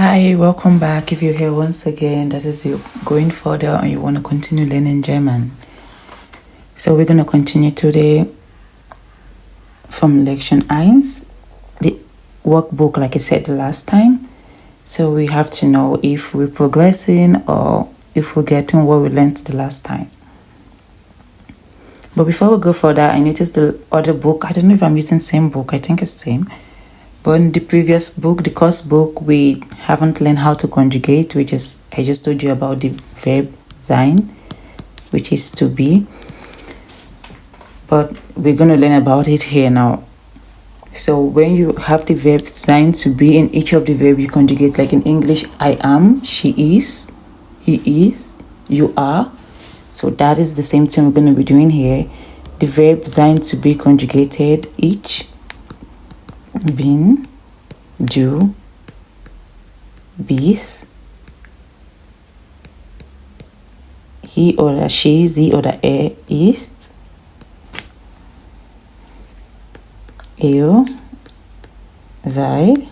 Hi, welcome back. If you're here once again, that is you going further and you want to continue learning German. So we're going to continue today from Lection 1, the workbook like I said the last time. So we have to know if we're progressing or if we're getting what we learned the last time. But before we go further, I noticed the other book. I don't know if I'm using the same book. I think it's the same. But in the previous book, the course book, we haven't learned how to conjugate, I just told you about the verb sein, which is to be. But we're going to learn about it here now. So when you have the verb sein to be in each of the verbs, you conjugate, like in English, I am, she is, he is, you are. So that is the same thing we're going to be doing here. The verb sein to be conjugated, each, bin, du, bist, he oder she, sie oder ist, ihr, seid.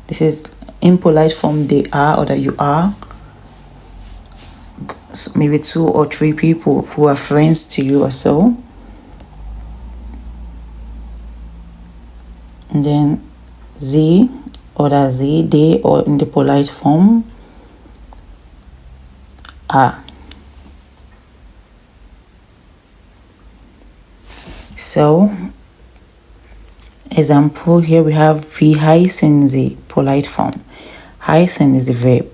This is impolite form, they are or you are. So maybe 2 or 3 people who are friends to you or so. And then sie oder sie, they, or in the polite form, are. So, example, here we have wie heißen sie, polite form. Heißen is the verb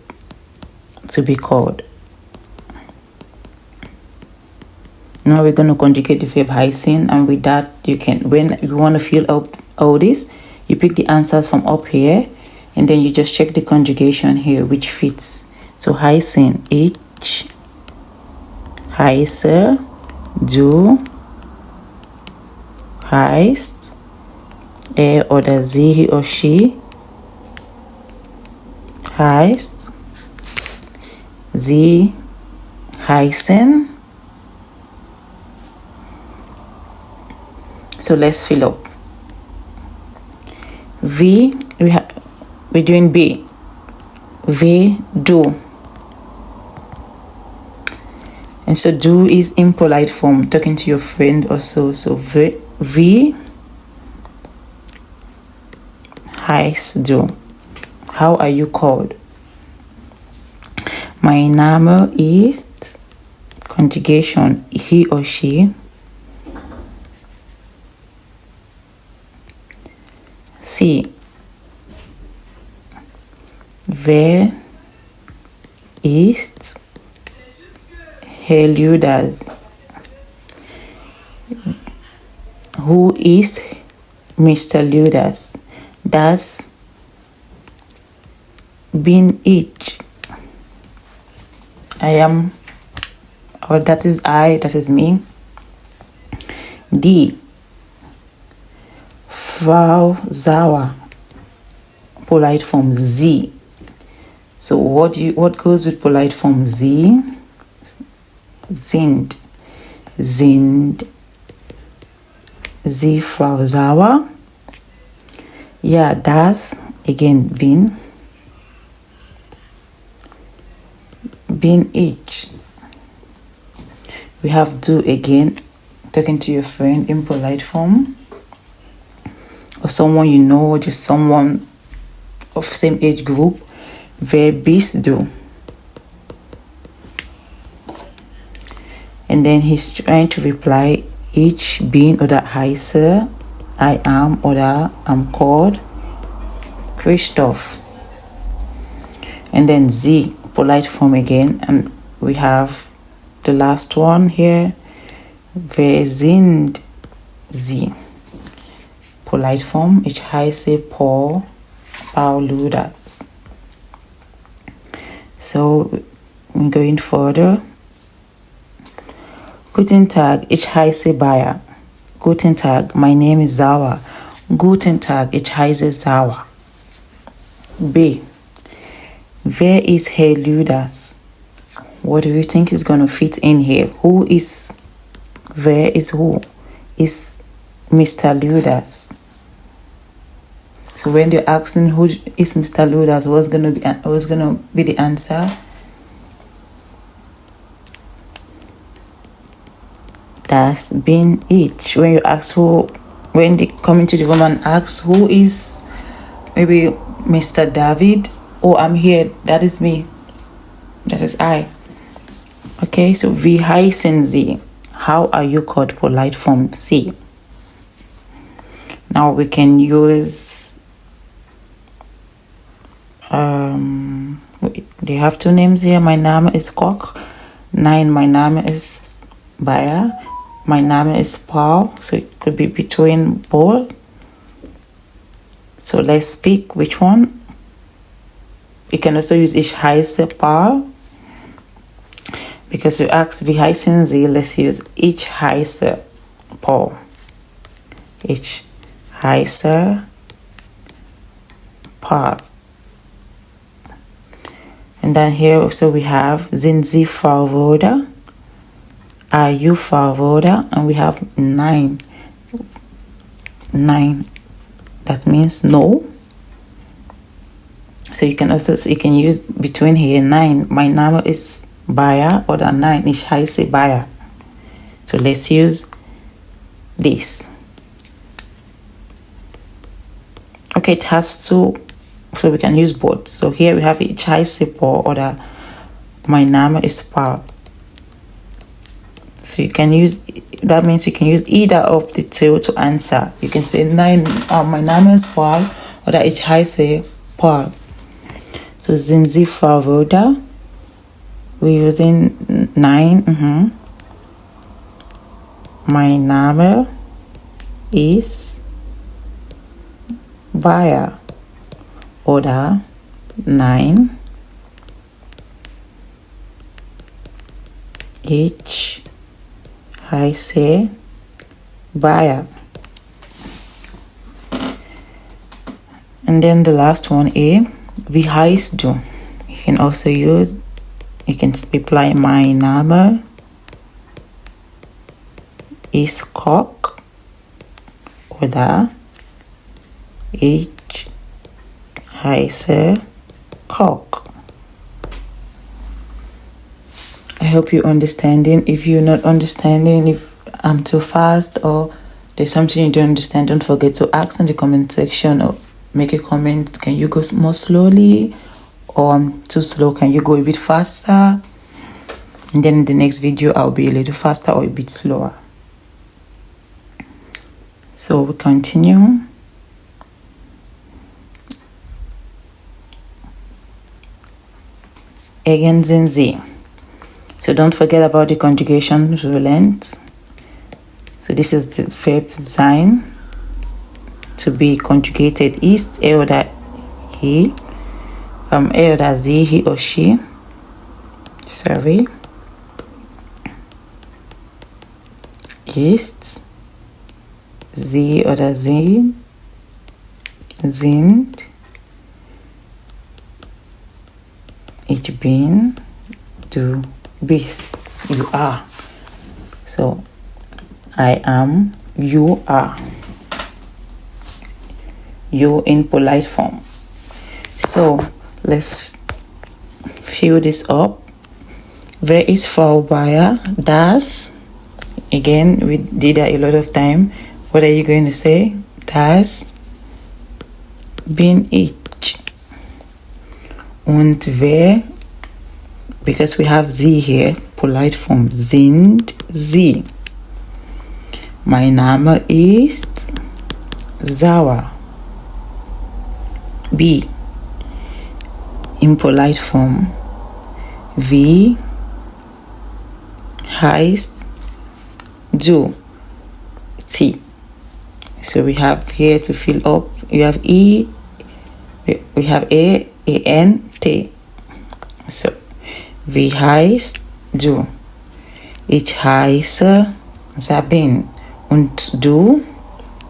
to be called. Now we're going to conjugate the verb heißen, and with that you can, when you want to fill up all this, you pick the answers from up here and then you just check the conjugation here which fits. So heißen, ich, heiße, du, heißt, oder sie, he or she, heißt, sie heißen. So let's fill up. We're doing B. We do. And so do is impolite form, talking to your friend or so. So wie heißt du? How are you called? Mein Name ist, conjugation, he or she. Sie. Wer ist Herr Ludas? Who is Mr. Ludas? Das bin ich. I am, or that is I, that is me. Die Frau Sauer, polite form sie. So what goes with polite form sie? Sind sie Frau Sauer? Ja, das, again, bin ich. We have do again, talking to your friend in polite form, or someone you know, or just someone of same age group. Wer bist du? And then he's trying to reply, ich bin oder heiße, I am oder I'm called Christoph. And then sie, polite form again, and we have the last one here. Wer sind sie? Polite form, ich heiße Paul Ludas. So, I'm going further. Guten Tag, ich heiße Bayer. Guten Tag, my name is Sauer. Guten Tag, ich heiße Sauer. B. Wer ist Herr Ludas? What do you think is going to fit in here? Where is who? Is Mr. Ludas. So when you're asking who is Mr. Ludas, what's gonna be the answer? Das bin ich. When you ask when they come into the room and ask who is maybe Mr. David, oh, I'm here, that is me, that is I. Okay, so wie heißen Sie? How are you called? Polite form Sie. Now we can use they have two names here. My name is Koch. Nein, my name is Bayer. My name is Paul. So it could be between both. So let's pick which one. You can also use Ich heiße Paul. Because you ask wie heißen Sie, let's use Ich heiße Paul. Ich heiße Paul. And then here also we have Sind Sie Frau Roda? Are you Frau Roda? And we have 9. 9. That means no. So you can use between here 9. My name is Bayer, or the 9 Ich heiße Bayer. So let's use this. Okay, it has two, so we can use both. So here we have Ich heiße Paul, or the my name is Paul. So you can use, that means you can use either of the two to answer. You can say my name is Paul, or that Ich heiße Paul. So sind Sie Frau Roda? We're using 9. My name is Bayer, oder 9. Ich heiße Bayer. And then the last one, A. Wie heißt du? You can also use, you can reply my name is Koch, oder Ich heiße Koch. I hope you're understanding. If you're not understanding, if I'm too fast or there's something you don't understand, don't forget to ask in the comment section or make a comment. Can you go more slowly, or I'm too slow? Can you go a bit faster? And then in the next video I'll be a little faster or a bit slower. So we continue. Ergänzen Sie. So don't forget about the conjugation we learned. So this is the verb sein, to be conjugated ist, oder he, oder sie, he or she. Sorry. Ist, sie oder sie, sind, ich bin, du bist, you are. So I am, you are. You in polite form. So let's fill this up. Wer ist Frau Bayer? Das. Again, we did that a lot of time. What are you going to say? Das bin ich. Und wer, because we have sie here, polite form, sind sie. Mein Name ist Sauer. B. In polite form, wie heißt du? T. So we have here to fill up. You have E, we have A, N, T. So, wie heißt du? Ich heiße Sabine. Und du?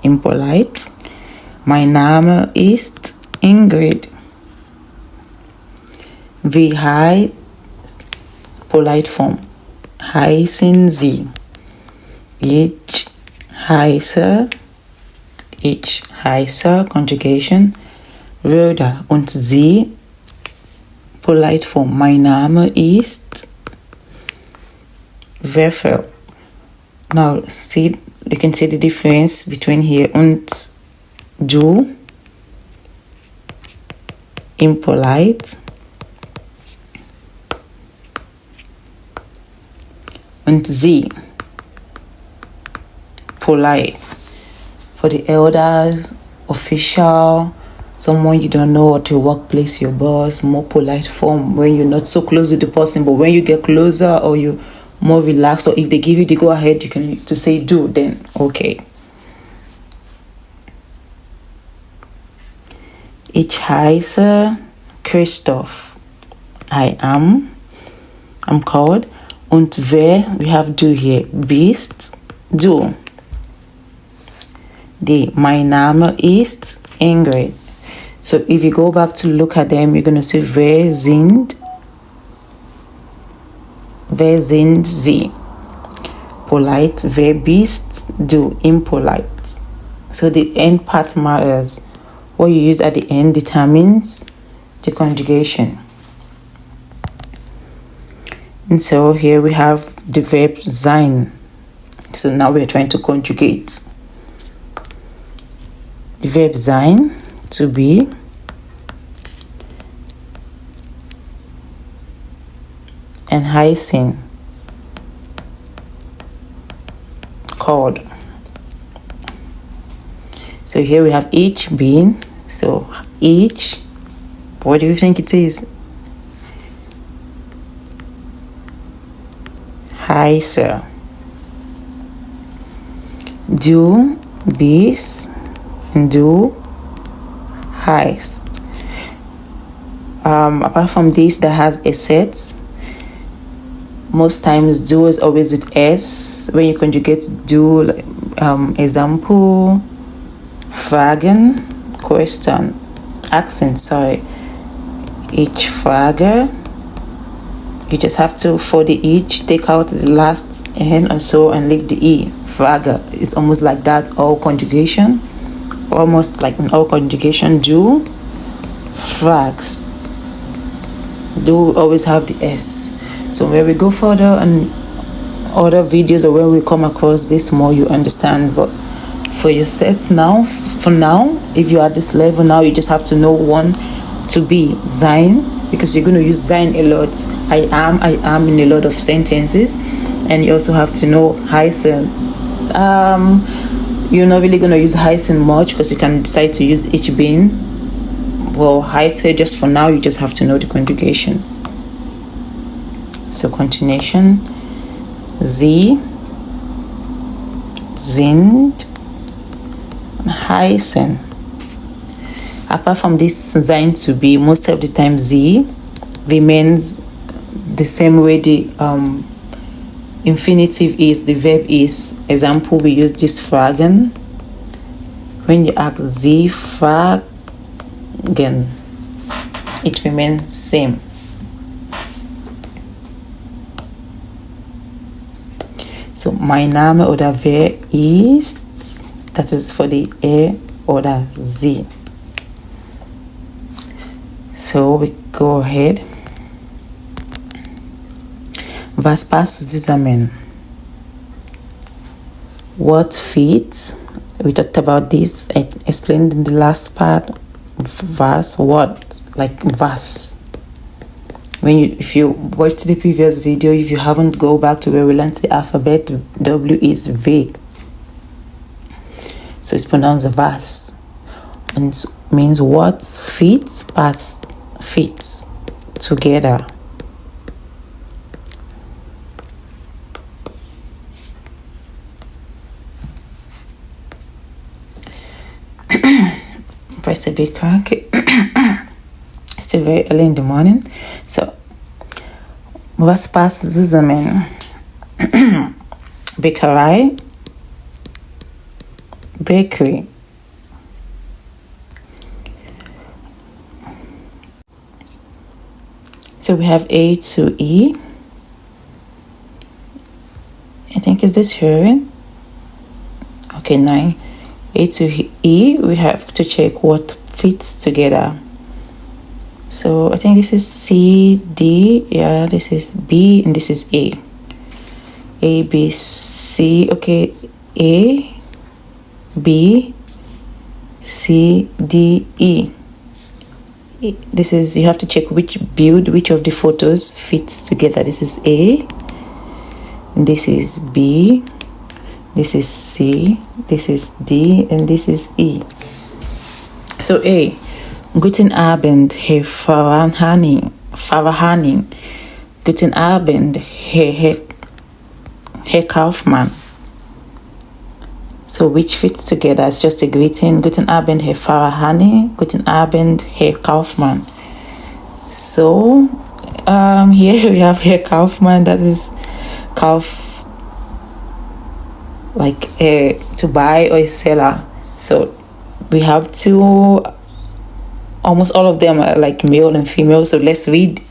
Impolite. Mein Name ist Ingrid. Wie heißt, polite form, heißen Sie? Ich heiße, conjugation, Röder und Sie, polite form. Mein Name ist Werfer. Now see, you can see the difference between here und du, impolite, und Sie, polite. For the elders, official, someone you don't know at your workplace, your boss, more polite form when you're not so close with the person, but when you get closer or you more relaxed, or if they give you the go ahead, you can to say do, then okay. Ich heiße Christoph. I'm called. Und wer, we have do here, bist du. Mein Name ist Ingrid. So if you go back to look at them, you're going to see wer sind Sie. Polite, wer bist du, impolite. So the end part matters. What you use at the end determines the conjugation. And so here we have the verb sein. So now we're trying to conjugate. The verb sein, to be, and heißen, called. So here we have each being. So each, what do you think it is? Heiße. Du bist, du heißt. Apart from this, that has a set. Most times do is always with s. When you conjugate do, example, fragen, question, accent, sorry. Ich frage. You just have to, for the each, take out the last n or so and leave the e. Frage is almost like that, all conjugation. Almost like in all conjugation, do, frags. Do always have the s. So when we go further and other videos, or when we come across this more, you understand. But for your sets now, for now, if you're at this level now, you just have to know one to be sein, because you're going to use sein a lot. I am in a lot of sentences. And you also have to know heißen. You're not really going to use heißen much because you can decide to use ich bin. Well, heiße, just for now, you just have to know the conjugation. So continuation. Sie sind heißen. Apart from this sein to be, most of the time sie remains the same way the infinitive is, the verb is. Example, we use this fragen. When you ask sie fragen, it remains same. So mein Name oder wer ist, that is for the oder sie. So we go ahead. Was passt zusammen? What fits? We talked about this. I explained in the last part. Was, what, like was. If you watched the previous video, if you haven't, go back to where we learned the alphabet. W is V. So it's pronounced was. And it means what fits, pass, fits together. Press a bit cranky. Still very early in the morning. So, was passt zusammen? Bäckerei, bakery. So we have A to E. I think, is this hearing? Okay, 9. A to E, we have to check what fits together. So I think this is C, D, yeah, this is B, and this is A. A, B, C, okay, A, B, C, D, E. This is, you have to check which of the photos fits together. This is A, and this is B, this is C, this is D, and this is E. So A, Guten Abend, Herr Farahani. Guten Abend, Herr Kaufmann. So which fits together? It's just a greeting. Guten Abend, Herr Farahani. Guten Abend, Herr Kaufmann. So here we have Herr Kaufmann. That is Kauf, like to buy or a seller. So we have two. Almost all of them are like male and female. So let's read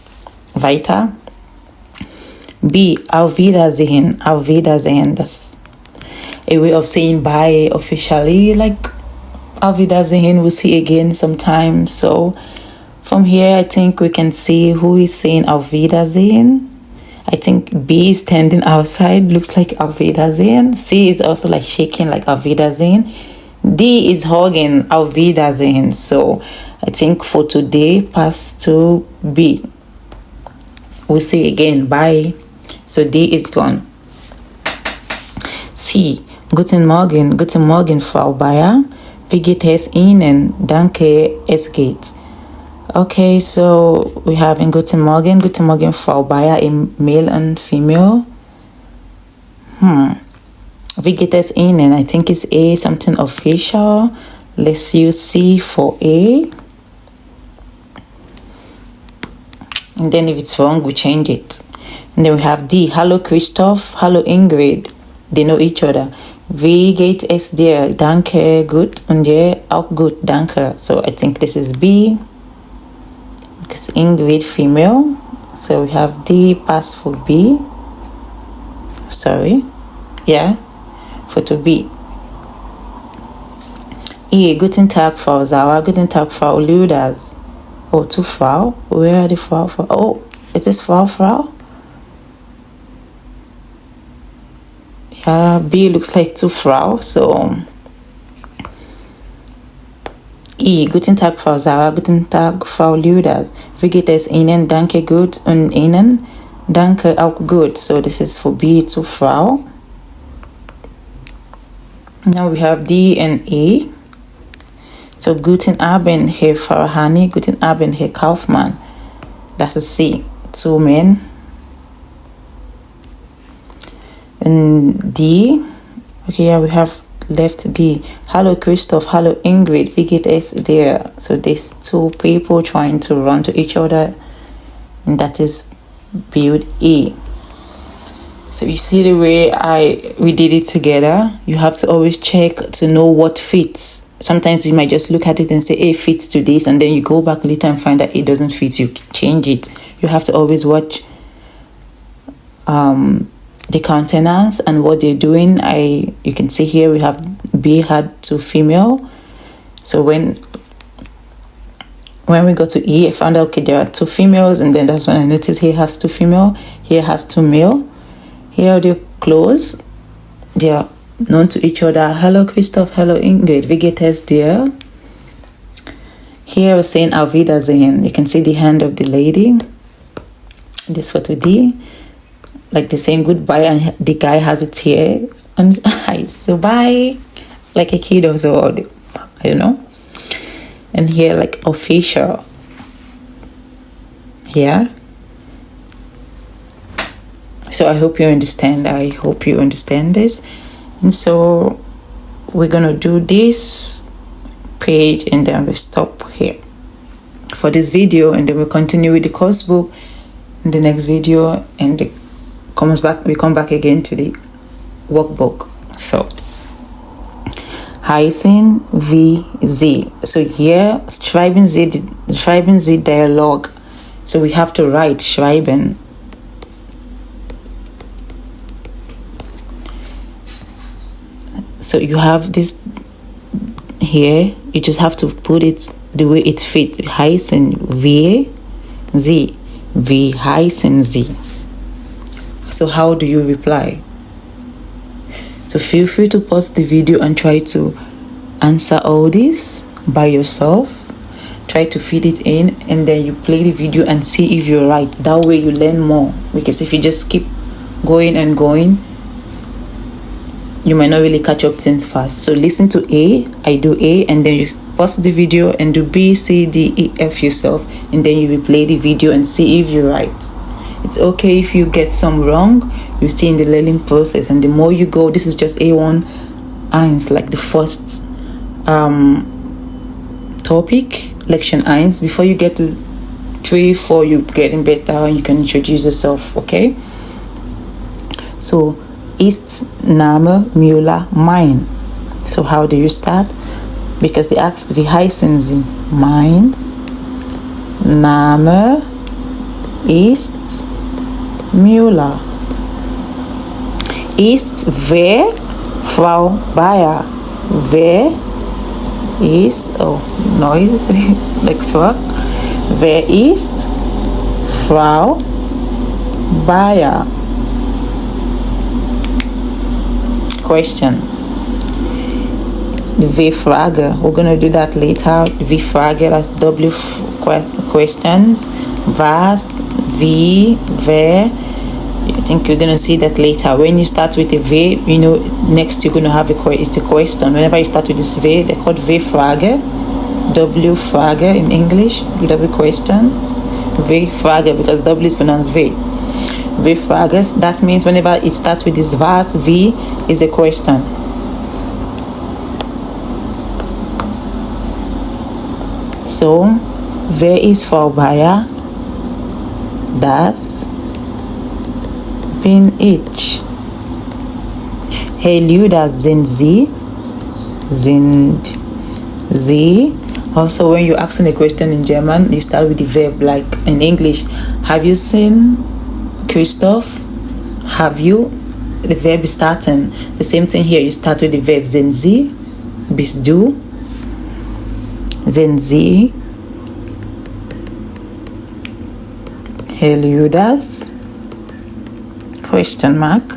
weiter. B, Auf Wiedersehen. Auf Wiedersehen. That's a way of saying bye officially. Like Auf Wiedersehen, we'll see again sometime. So from here, I think we can see who is saying Auf Wiedersehen. I think B is standing outside. Looks like Auf Wiedersehen. C is also like shaking like Auf Wiedersehen. D is hugging Auf Wiedersehen. So I think for today, pass to B. We'll see again. Bye. So D is gone. C. Guten Morgen. Guten Morgen, Frau Bayer. Wie geht es Ihnen? Danke, es geht. Okay, so we have in Guten Morgen. Guten Morgen, Frau Bayer, in male and female. Wie geht es Ihnen? I think it's A, something official. Let's use C for A. And then if it's wrong, we change it. And then we have D. Hello, Christoph. Hello, Ingrid. They know each other. Wie geht es dir? Danke, gut. Und dir auch gut, danke. So I think this is B. Because Ingrid, female. So we have D, pass for B. Sorry. Yeah. For to B. E. Guten Tag, Frau Sauer. Guten Tag, Frau Luders. Oh, to Frau. Where are the Frau? Oh, it is Frau. Yeah, B looks like to Frau. So E. Guten Tag, Frau Sauer. Guten Tag, Frau Luders. Wie geht es Ihnen? Danke, gut. Und Ihnen? Danke, auch gut. So this is for B, to Frau. Now we have D and E. So Guten Abend, Herr Farahani. Guten Abend, Herr Kaufmann. That's a C. Two men. And D. Okay, yeah, we have left D. Hello, Christoph. Hello, Ingrid. Wie geht es dir? So these two people trying to run to each other. And that is build E. So you see the way we did it together. You have to always check to know what fits. Sometimes you might just look at it and say A fits to this, and then you go back later and find that it doesn't fit. You change it. You have to always watch the countenance and what they're doing. You can see here we have B had two female. So when we go to E, I found out okay there are two females, and then that's when I noticed here has two female, here has two male. Here they're close. They are known to each other. Hello, Christoph. Hello, Ingrid. Wie geht es dir? Here we're saying Auf Wiedersehen. You can see the hand of the lady. This photo D. Like they're saying goodbye, and the guy has a tear on his eyes. So bye. Like a kid or so. I don't know. And here like official. Here. So I hope you understand. I hope you understand this. And so we're gonna do this page and then we stop here for this video, and then we'll continue with the course book in the next video, and we come back again to the workbook. So heißen wie Sie. So here schreiben Sie dialogue. So we have to write schreiben. So you have this here, you just have to put it the way it fits. Heißen wir sie. Wie heißen sie? So how do you reply? So feel free to pause the video and try to answer all this by yourself. Try to feed it in, and then you play the video and see if you're right. That way you learn more, because if you just keep going and going, you might not really catch up things fast. So listen to A, I do A, and then you pause the video and do B, C, D, E, F yourself, and then you replay the video and see if you're right. It's okay if you get some wrong. You're still in the learning process, and the more you go, this is just A1.1, like the first topic, Lection 1. Before you get to 3, 4, you're getting better, you can introduce yourself, okay? So, ist Name Müller mein? So how do you start? Because they asked, wie heißen Sie? Mein Name ist Müller. Ist wer? Frau Bayer. Wer ist, oh, noise, like truck. Wer ist Frau Bayer? Question. W-Frage. We're going to do that later. W-Frage, that's W questions. Was, wie, wer. I think you're going to see that later. When you start with a V, you know, next you're going to have it's a question. Whenever you start with this V, they're called W-Frage. W-Frage in English. W questions. W-Frage, because W is pronounced V. W-Frage, that means whenever it starts with this was, V is a question. So, wer ist Frau Bayer? Das bin ich. Herr Lüder, sind Sie? Sind Sie? Also, when you're asking a question in German, you start with the verb, like in English. Have you seen Christoph? Have you? The verb is starting. The same thing here, you start with the verb sind Sie? Bist du? Sind Sie? Herr Lüders? Question mark.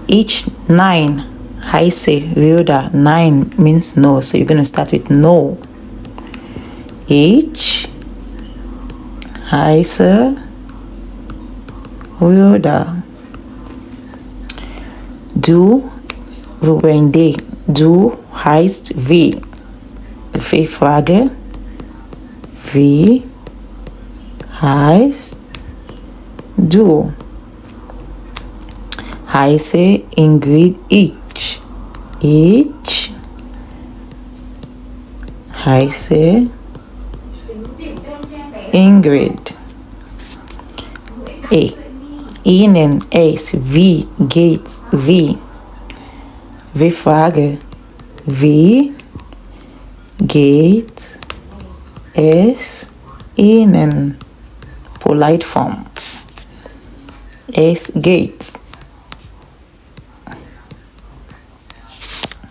Ich, nein. Heiße würde. Nein means no, so you're going to start with no. Ich heiße würde. Du, wir were in D. Du heißt wie. W-Frage. Wie heißt du? Heiße Ingrid ich. Ich heiße Ingrid. Ihnen es, wie geht's, wie? W-Frage. Wie geht es Ihnen? Polite form. Es geht.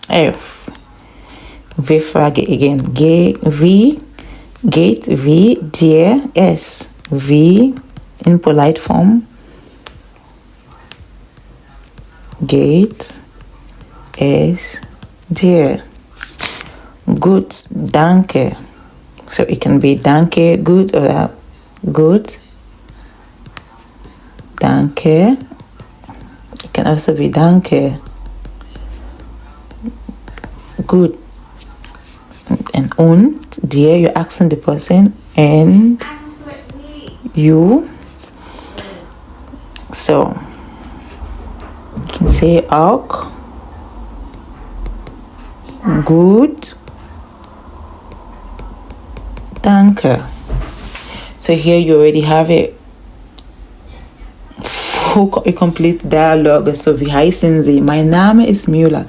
F. W-Frage again. Wie geht, wie dir es? Wie in polite form geht es dir? Gut, danke. So it can be danke, good, or good. Danke. It can also be danke. Good. And dir, you're asking the person, and you. So you can say auch, gut, danke. So here you already have a complete dialogue. So wie heißen Sie? Mein Name ist Müller.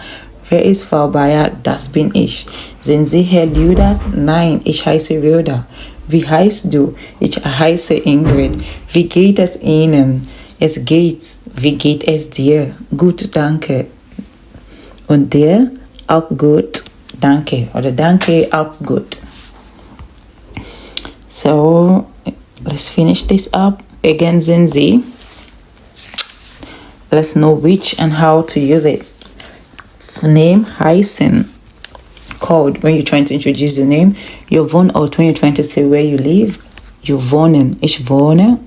Wer ist Frau Bayer? Das bin ich. Sind Sie Herr Lüders? Nein, ich heiße Röder. Wie heißt du? Ich heiße Ingrid. Wie geht es Ihnen? Es geht. Wie geht es dir? Gut, danke. Und dir? Auch gut, Danke oder Danke auch gut. So let's finish this up. Again, sind Sie. Let's know which and how to use it. Name, heißen. Code, when you're trying to introduce your name. Your Wohnort, when you're trying to say where you live. Your wohnen. Ich wohne.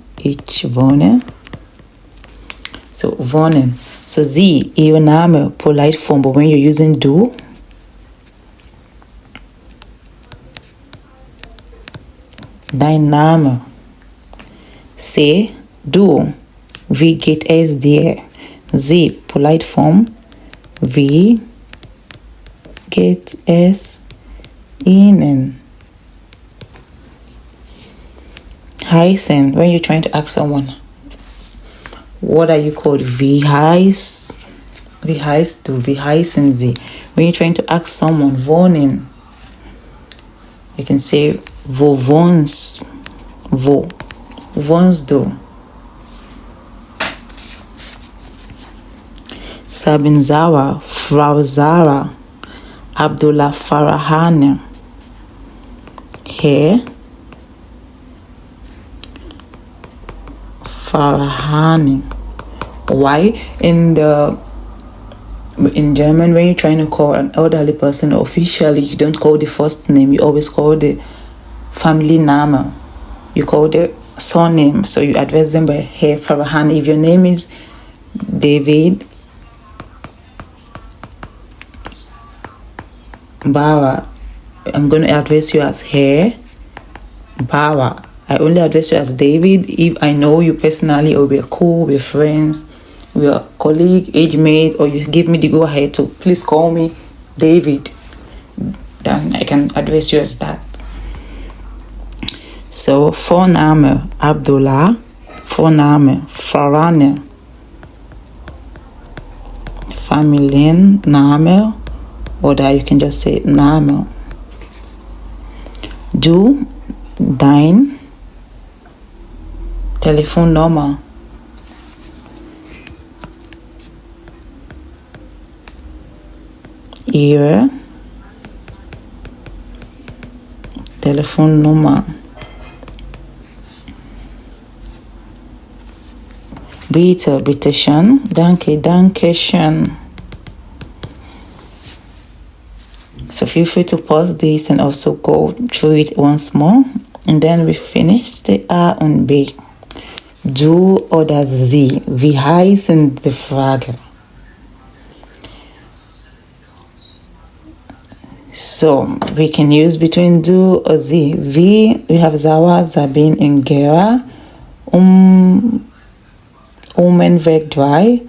So, wohnen. So, Sie, Ihr Name, polite form, but when you're using du. Dein Name. Say, du. Wie geht es dir? Sie, polite form. Wie geht es Ihnen? Heißen, when you're trying to ask someone, what are you called? Wie heißt du? Wie heißen Sie? When you're trying to ask someone, wohnen, you can say, wo wohnst du? Sabin Zara, Frau Zara, Abdullah Farahane, Herr Farahane. Why? In German, when you're trying to call an elderly person officially, you don't call the first name, you always call the family name. You call the surname, so you address them by Herr Farahane. If your name is David Bauer, I'm going to address you as Herr Bauer. I only address you as David if I know you personally, or we're cool, we're friends, we're colleague, age mate, or you give me the go ahead to please call me David. Then I can address you as that. So, Vorname Abdullah, Vorname Farane, Familienname, or you can just say Name. Du, dein, Telefonnummer. Ihre Telefonnummer. Bitte, bitteschön. Danke, dankeschön. So feel free to pause this and also go through it once more. And then we finish the A und B. Du oder sie. Wie heißen die Frage? So we can use between du or sie. Wie, we have Zawa, Sabine and Gera. Weg 3.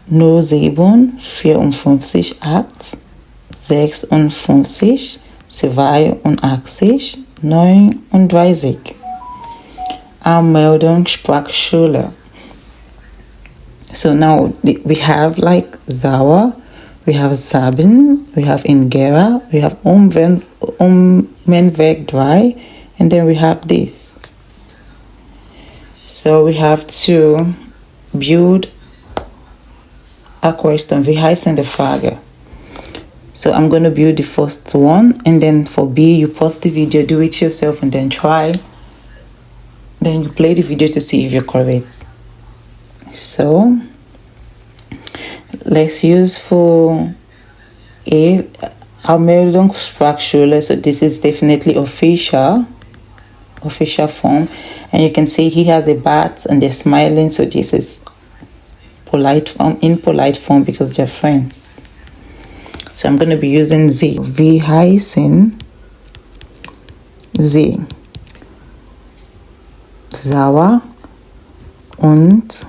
07 54 8 56 82 39. Anmeldung Sprachschule. So now we have like Zawa, we have Sabin, we have Ingera, we have Weg 3, and then we have this. So we have to build a question. Wie heißen die Frage? So I'm going to build the first one, and then for B, you pause the video, do it yourself, and then try. Then you play the video to see if you're correct. So let's use for A, Anmeldung Sprachschule. So this is definitely official form, and you can see he has a bat and they're smiling. So this is polite form, impolite form, because they're friends. So I'm going to be using Sie. Wie heißen Sie? Sauer und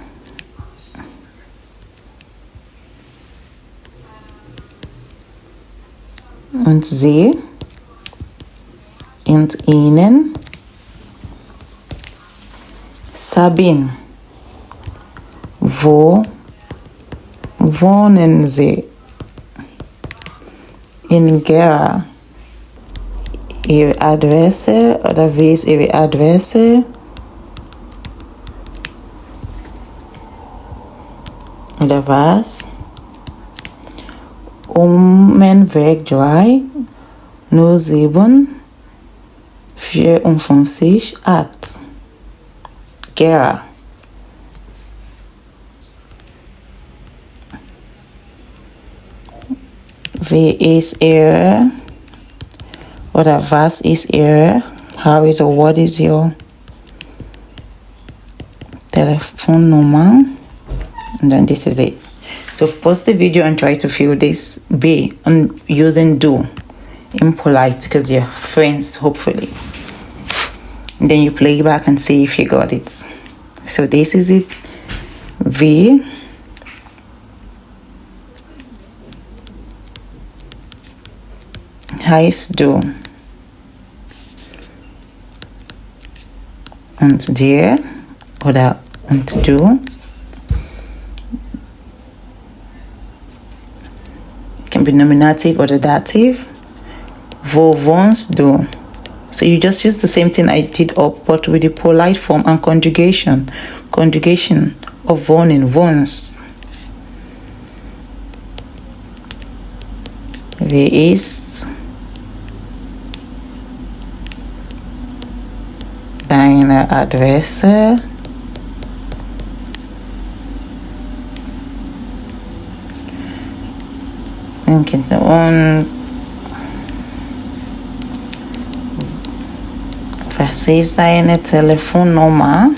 Sie und Ihnen. Sabine, wo wohnen Sie? In Gera. Ihre Adresse, oder wie ist Ihre Adresse? Oder was? men weg 3, 07, 54, 8. Gera. Wie ist Ihre oder was ist Ihre? How is or what is your telephone number? And then this is it. So pause the video and try to fill this B on using do, impolite, because they're friends, hopefully. And then you play back and see if you got it. So this is it. Wie heißt du? Und dir oder und du. Can be nominative or the dative. Wo wohnst du? So you just use the same thing I did up, but with the polite form and conjugation. Conjugation of wohnen, wohnst. Wie ist deine Adresse? Und was ist deine Telefonnummer?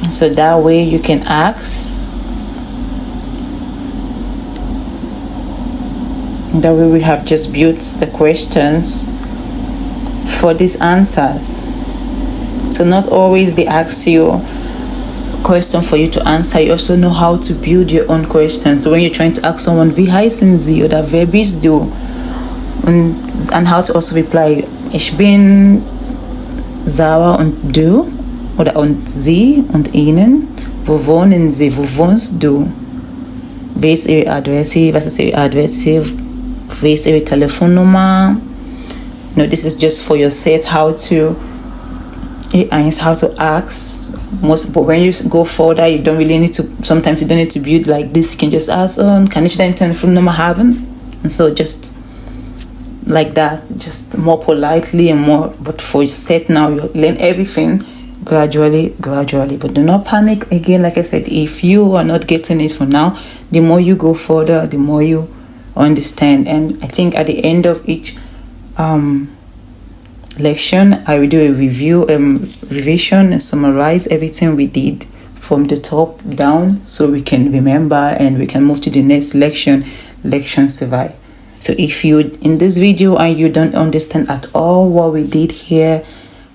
So that way you can ask. That way we have just built the questions for these answers. So not always they ask you a question for you to answer. You also know how to build your own question. So when you're trying to ask someone, wie heißen Sie oder wer bist du? And how to also reply, ich bin Sarah und du oder und Sie und Ihnen. Wo wohnen Sie? Wo wohnst du? Wie ist Ihre Adresse? Was ist Ihre Adresse? Wie ist Ihre Telefonnummer? No, this is just for your set how to ask most, but when you go further you don't really need to, sometimes you don't need to build like this. You can just ask, kann ich deine Telefonnummer haben? And so just like that, just more politely and more, but for your set now you learn everything gradually, but do not panic. Again, like I said, if you are not getting it for now, the more you go further, the more you understand. And I think at the end of each lection I will do a review, revision, and summarize everything we did from the top down, so we can remember and we can move to the next lection 5. So if you in this video and you don't understand at all what we did here,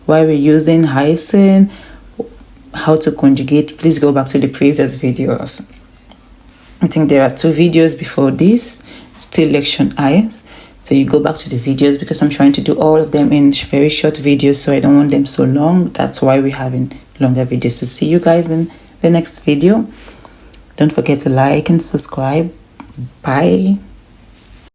why we're using heißen, how to conjugate, please go back to the previous videos. I think there are 2 videos before this, still lection eyes. So you go back to the videos, because I'm trying to do all of them in very short videos, so I don't want them so long. That's why we're having longer videos. So see you guys in the next video. Don't forget to like and subscribe. Bye.